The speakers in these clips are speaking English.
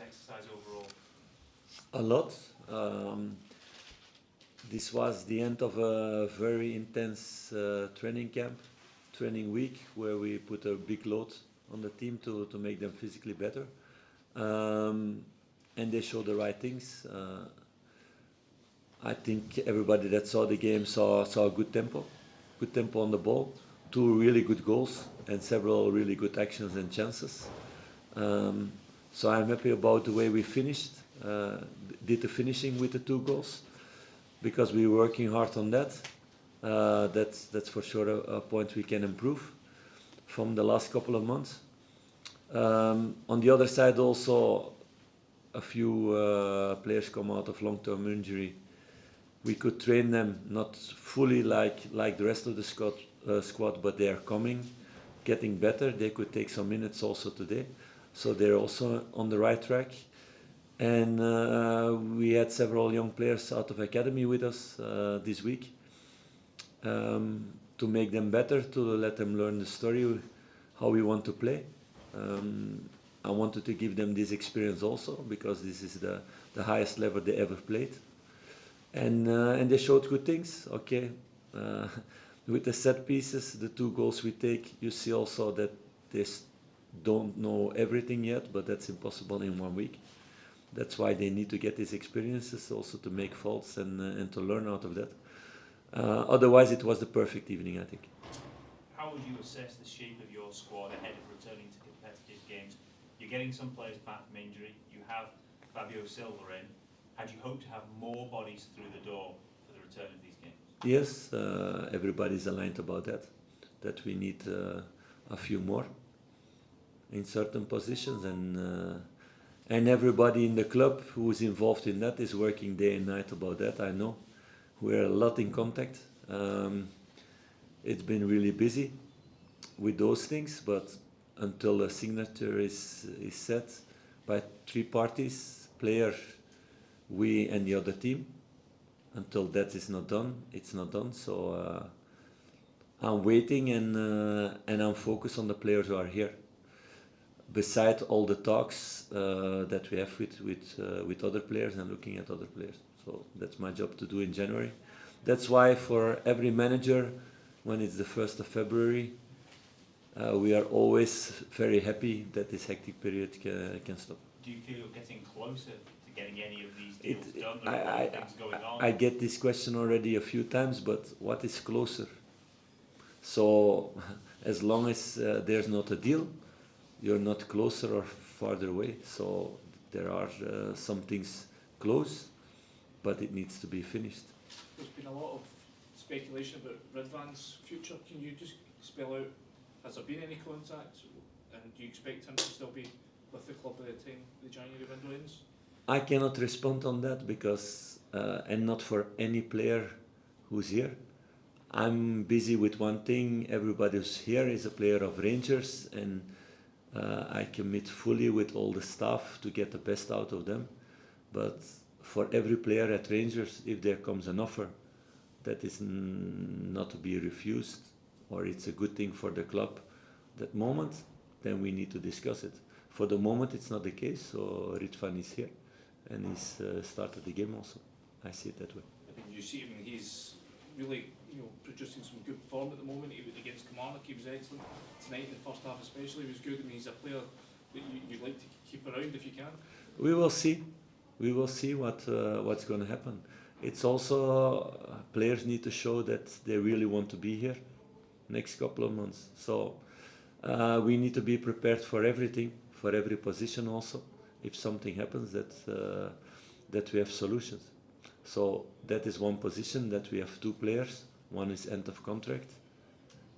exercise overall? A lot. This was the end of a very intense training camp, training week, where we put a big load on the team to make them physically better. Um, and they showed the right things. I think everybody that saw the game saw a good tempo on the ball, two really good goals, and several really good actions and chances. Um, so I'm happy about the way we finished, did the finishing with the two goals, because we're working hard on that. That's for sure a point we can improve from the last couple of months. On the other side, also a few players come out of long-term injury. We could train them not fully like the rest of the squad, but they are coming, getting better. They could take some minutes also today, so they're also on the right track. And we had several young players out of academy with us this week, to make them better, to let them learn the story, how we want to play. I wanted to give them this experience also, because this is the highest level they ever played. And they showed good things. Okay, uh, with the set pieces, the two goals we take, you see also that they don't know everything yet, but that's impossible in 1 week. That's why they need to get these experiences also to make faults and to learn out of that. Otherwise, it was the perfect evening, I think. How would you assess the shape of your squad ahead of returning to competitive games? You're getting some players back from injury. You have Fabio Silva in. Had you hoped to have more bodies through the door for the return of these games? Yes, everybody's aligned about that we need a few more in certain positions, and everybody in the club who is involved in that is working day and night about that. I know we're a lot in contact. It's been really busy with those things, but until a signature is set by three parties, player, we, and the other team, until that is not done, it's not done. So I'm waiting, and I'm focused on the players who are here. Beside all the talks that we have with other players and looking at other players. So that's my job to do in January. That's why for every manager, when it's the 1st of February, we are always very happy that this hectic period can stop. Do you feel you're getting closer to getting any of these It, deals done? There are a lot of things going on. I get this question already a few times, but what is closer? So as long as there's not a deal, you're not closer or farther away. So there are some things close, but it needs to be finished. There's been a lot of speculation about Ridvan's future. Can you just spell out, has there been any contact, and do you expect him to still be with the club by the time the January window ends? I cannot respond on that because, and not for any player who's here. I'm busy with one thing. Everybody who's here is a player of Rangers, and I commit fully with all the staff to get the best out of them. But for every player at Rangers, if there comes an offer that is not to be refused, or it's a good thing for the club that moment, then we need to discuss it. For the moment, it's not the case, so Ritvan is here, and he's started the game also. I see it that way. I mean, you see him, he's really, producing some good form at the moment. He was against Kilmarnock, he was excellent. Tonight in the first half especially, he was good. I mean, he's a player that you'd like to keep around if you can. We will see. We will see what's going to happen. It's also players need to show that they really want to be here next couple of months. So we need to be prepared for everything, for every position also. If something happens, that we have solutions. So that is one position that we have two players. One is end of contract,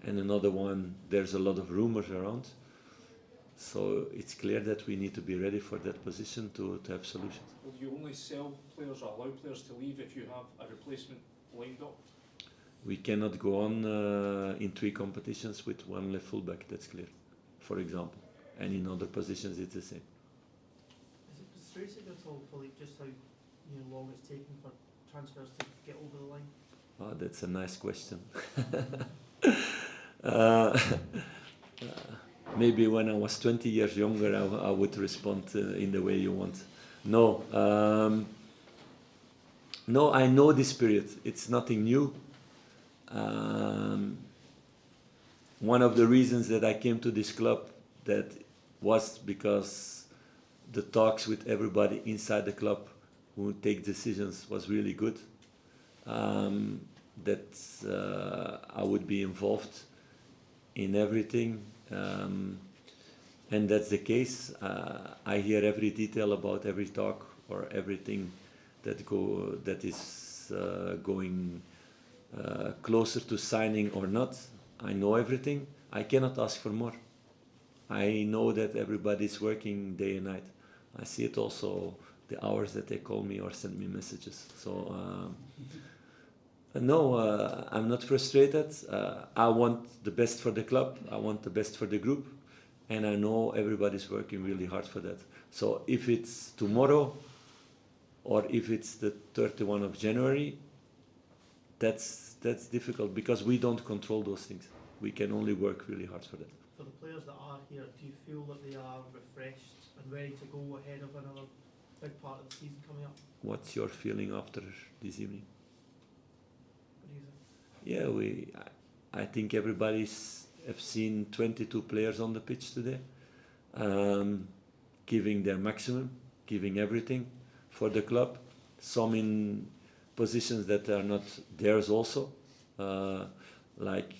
and another one there's a lot of rumors around. So it's clear that we need to be ready for that position to have solutions. Will you only sell players or allow players to leave if you have a replacement lined up? We cannot go on in three competitions with one left fullback, that's clear, for example. And in other positions it's the same. Is it frustrating at all, Philippe, just how long it's taken for transfers to get over the line? Oh, that's a nice question. maybe when I was 20 years younger, I would respond in the way you want. No, no, I know this spirit. It's nothing new. One of the reasons that I came to this club that was because the talks with everybody inside the club who take decisions was really good. That I would be involved in everything, and that's the case. I hear every detail about every talk or everything that is going closer to signing or not. I know everything. I cannot ask for more. I know that everybody's working day and night. I see it also the hours that they call me or send me messages. So no, I'm not frustrated. I want the best for the club. I want the best for the group, and I know everybody's working really hard for that. So if it's tomorrow, or if it's the 31 of January, that's difficult because we don't control those things. We can only work really hard for that. For the players that are here, do you feel that they are refreshed and ready to go ahead of another big part of the season coming up? What's your feeling after this evening? What do you think? Yeah, I think everybody's have seen 22 players on the pitch today, giving their maximum, giving everything for the club. Some in positions that are not theirs also, like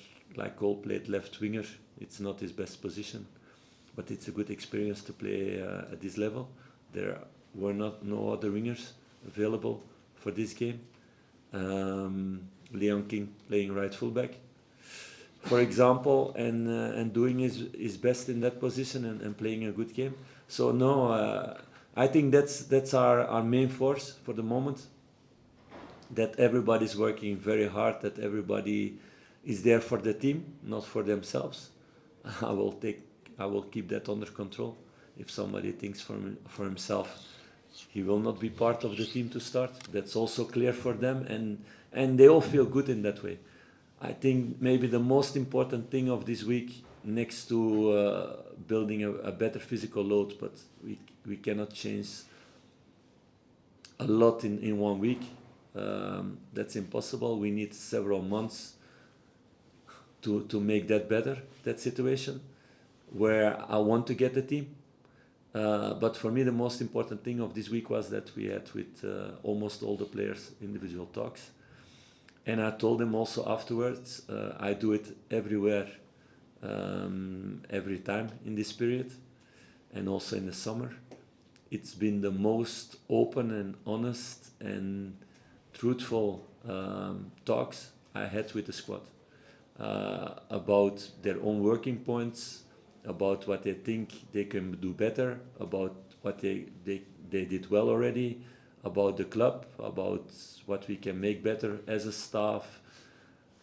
Cole played left winger. It's not his best position, but it's a good experience to play at this level. There were no other wingers available for this game. Leon King playing right fullback, for example, and doing his best in that position and playing a good game. So no, I think that's our main force for the moment. That everybody's working very hard. That everybody is there for the team, not for themselves. I will keep that under control. If somebody thinks for himself, he will not be part of the team to start. That's also clear for them, and they all feel good in that way. I think maybe the most important thing of this week, next to building a better physical load, but we cannot change a lot in 1 week. That's impossible. We need several months to make that better, that situation, where I want to get the team. But for me, the most important thing of this week was that we had with almost all the players individual talks. And I told them also afterwards, I do it everywhere, every time in this period, and also in the summer. It's been the most open and honest and truthful talks I had with the squad about their own working points, about what they think they can do better, about what they did well already, about the club, about what we can make better as a staff,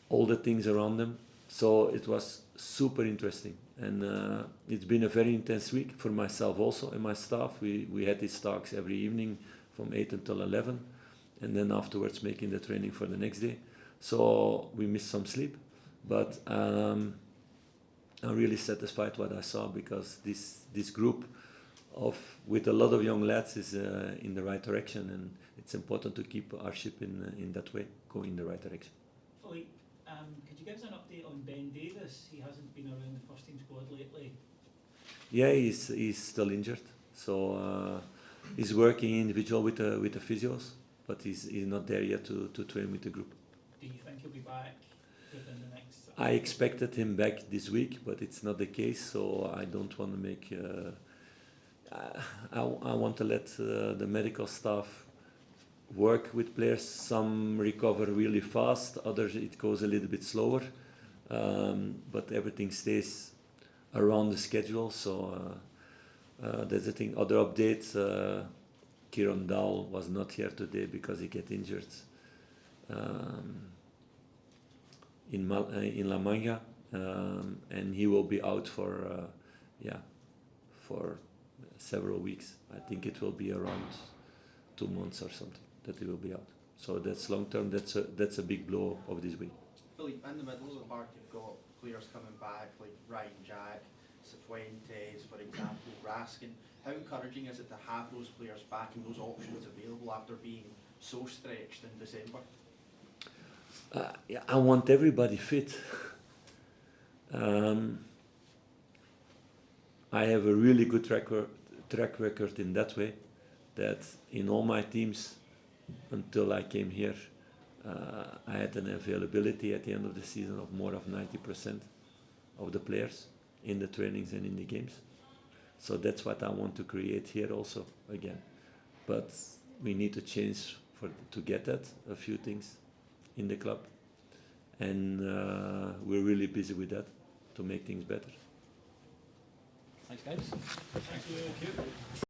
all the things around them. So it was super interesting, and it's been a very intense week for myself also and my staff. We had these talks every evening from 8 until 11, and then afterwards making the training for the next day. So we missed some sleep, but I'm really satisfied what I saw, because this group with a lot of young lads is in the right direction, and it's important to keep our ship in that way, going in the right direction. Philippe, could you give us an update on Ben Davis? He hasn't been around the first team squad lately. Yeah, he's still injured, so he's working individual with the physios, but he's not there yet to train with the group. Do you think he'll be back within the next? I expected him back this week, but it's not the case, so I don't want to make. I want to let the medical staff work with players. Some recover really fast, others it goes a little bit slower, but everything stays around the schedule. So that's the thing. Other updates: Kieran Dowell was not here today because he got injured in La Manga, and he will be out for several weeks. I think it will be around 2 months or something that he will be out. So that's long term. That's a big blow of this week. Philippe, in the middle of the park, you've got players coming back like Ryan Jack, Cifuentes, for example, Raskin. How encouraging is it to have those players back and those options available after being so stretched in December? Yeah, I want everybody fit. I have a really good track record in that way, that in all my teams, until I came here, I had an availability at the end of the season of more of 90% of the players in the trainings and in the games. So that's what I want to create here also again. But we need to change to get that, a few things in the club. And we're really busy with that to make things better. Thanks, guys. Thank you.